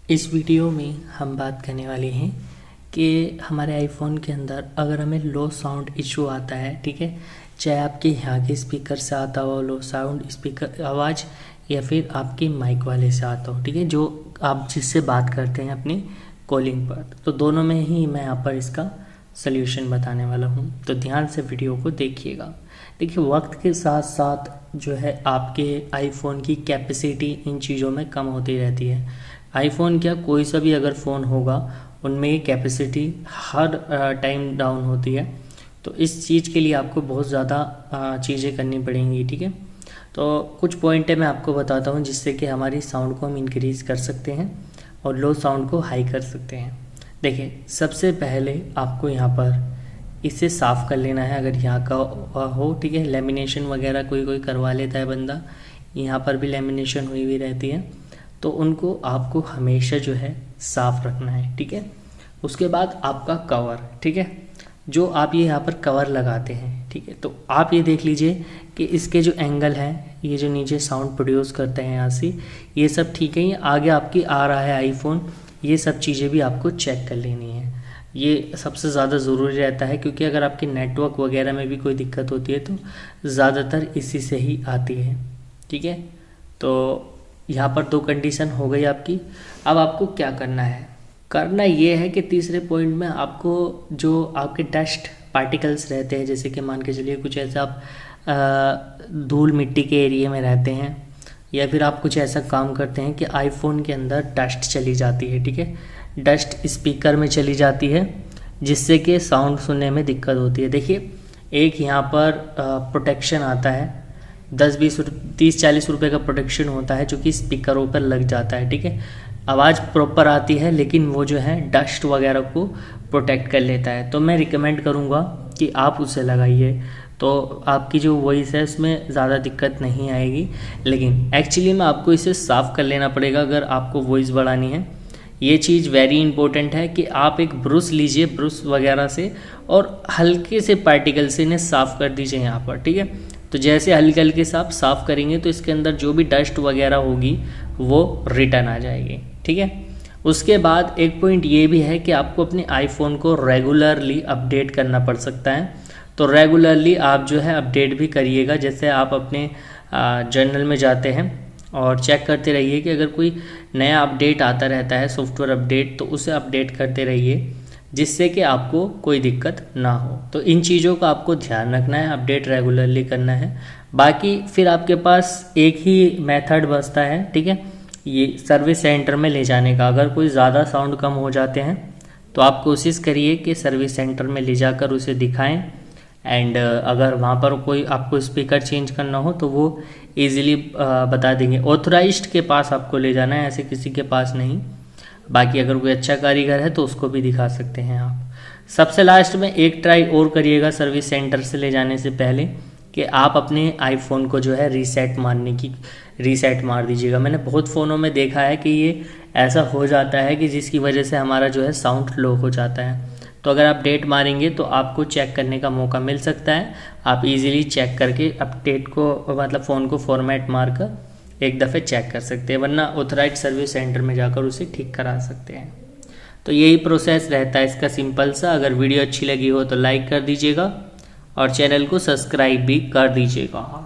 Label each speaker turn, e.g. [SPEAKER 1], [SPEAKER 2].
[SPEAKER 1] इस वीडियो में हम बात करने वाले हैं कि हमारे आईफोन के अंदर अगर हमें लो साउंड इशू आता है, ठीक है, चाहे आपके यहाँ के स्पीकर से आता हो लो साउंड स्पीकर आवाज़ या फिर आपके माइक वाले से आता हो, ठीक है, जो आप जिससे बात करते हैं अपनी कॉलिंग पर, तो दोनों में ही मैं यहाँ पर इसका सल्यूशन बताने वाला हूँ। तो ध्यान से वीडियो को देखिएगा। देखिए, वक्त के साथ साथ जो है आपके आईफोन की कैपेसिटी इन चीज़ों में कम होती रहती है। आईफोन क्या, कोई सा भी अगर फ़ोन होगा उनमें ये कैपेसिटी हर टाइम डाउन होती है। तो इस चीज़ के लिए आपको बहुत ज़्यादा चीज़ें करनी पड़ेंगी, ठीक है। तो कुछ पॉइंट है मैं आपको बताता हूँ जिससे कि हमारी साउंड को हम इंक्रीज़ कर सकते हैं और लो साउंड को हाई कर सकते हैं। देखिए, सबसे पहले आपको यहाँ पर इसे साफ़ कर लेना है। अगर यहाँ का हो, ठीक है, लेमिनेशन वगैरह कोई करवा लेता है बंदा, यहाँ पर भी लेमिनेशन हुई हुई रहती है, तो उनको आपको हमेशा जो है साफ़ रखना है, ठीक है। उसके बाद आपका कवर, ठीक है, जो आप ये यहाँ पर कवर लगाते हैं, ठीक है, तो आप ये देख लीजिए कि इसके जो एंगल है, ये जो नीचे साउंड प्रोड्यूस करते हैं यहाँ से, ये सब ठीक है। ये आगे आपकी आ रहा है आईफोन, ये सब चीज़ें भी आपको चेक कर लेनी है। ये सबसे ज़्यादा ज़रूरी रहता है, क्योंकि अगर आपके नेटवर्क वगैरह में भी कोई दिक्कत होती है तो ज़्यादातर इसी से ही आती है, ठीक है। तो यहाँ पर दो कंडीशन हो गई आपकी। अब आपको क्या करना है, करना ये है कि तीसरे पॉइंट में आपको जो आपके डस्ट पार्टिकल्स रहते हैं, जैसे कि मान के चलिए कुछ ऐसा आप धूल मिट्टी के एरिया में रहते हैं, या फिर आप कुछ ऐसा काम करते हैं कि आईफोन के अंदर डस्ट चली जाती है, ठीक है, डस्ट स्पीकर में चली जाती है, जिससे कि साउंड सुनने में दिक्कत होती है। देखिए, एक यहाँ पर प्रोटेक्शन आता है, 10-20 30-40 रुपये का प्रोटेक्शन होता है जो कि स्पीकरों पर लग जाता है, ठीक है। आवाज़ प्रॉपर आती है, लेकिन वो जो है डस्ट वगैरह को प्रोटेक्ट कर लेता है। तो मैं रिकमेंड करूँगा कि आप उसे लगाइए, तो आपकी जो वॉइस है उसमें ज़्यादा दिक्कत नहीं आएगी। लेकिन एक्चुअली में आपको इसे साफ़ कर लेना पड़ेगा अगर आपको वॉइस बढ़ानी है। ये चीज़ वेरी इंपॉर्टेंट है कि आप एक ब्रश लीजिए, ब्रश वगैरह से, और हल्के से पार्टिकल से इन्हें साफ़ कर दीजिए यहाँ पर, ठीक है। तो जैसे हल्के हल्के से आप साफ़ करेंगे तो इसके अंदर जो भी डस्ट वगैरह होगी वो रिटर्न आ जाएगी, ठीक है। उसके बाद एक पॉइंट ये भी है कि आपको अपने आईफोन को रेगुलरली अपडेट करना पड़ सकता है। तो रेगुलरली आप जो है अपडेट भी करिएगा। जैसे आप अपने जर्नल में जाते हैं और चेक करते रहिए कि अगर कोई नया अपडेट आता रहता है, सॉफ्टवेयर अपडेट, तो उसे अपडेट करते रहिए जिससे कि आपको कोई दिक्कत ना हो। तो इन चीज़ों का आपको ध्यान रखना है, अपडेट रेगुलरली करना है। बाकी फिर आपके पास एक ही मेथड बचता है, ठीक है, ये सर्विस सेंटर में ले जाने का। अगर कोई ज़्यादा साउंड कम हो जाते हैं तो आप कोशिश करिए कि सर्विस सेंटर में ले जाकर उसे दिखाएं। एंड अगर वहाँ पर कोई आपको स्पीकर चेंज करना हो तो वो इजीली बता देंगे। ऑथराइज्ड के पास आपको ले जाना है, ऐसे किसी के पास नहीं। बाकी अगर कोई अच्छा कारीगर है तो उसको भी दिखा सकते हैं आप। सबसे लास्ट में एक ट्राई और करिएगा सर्विस सेंटर से ले जाने से पहले, कि आप अपने आईफोन को जो है रीसेट मार दीजिएगा। मैंने बहुत फ़ोनों में देखा है कि ये ऐसा हो जाता है कि जिसकी वजह से हमारा जो है साउंड लो हो जाता है। तो अगर आप डेट मारेंगे तो आपको चेक करने का मौका मिल सकता है। आप इजीली चेक करके अपडेट को, मतलब फ़ोन को फॉर्मेट मारकर एक दफ़े चेक कर सकते हैं, वरना ऑथराइज्ड सर्विस सेंटर में जाकर उसे ठीक करा सकते हैं। तो यही प्रोसेस रहता है इसका, सिंपल सा। अगर वीडियो अच्छी लगी हो तो लाइक कर दीजिएगा और चैनल को सब्सक्राइब भी कर दीजिएगा।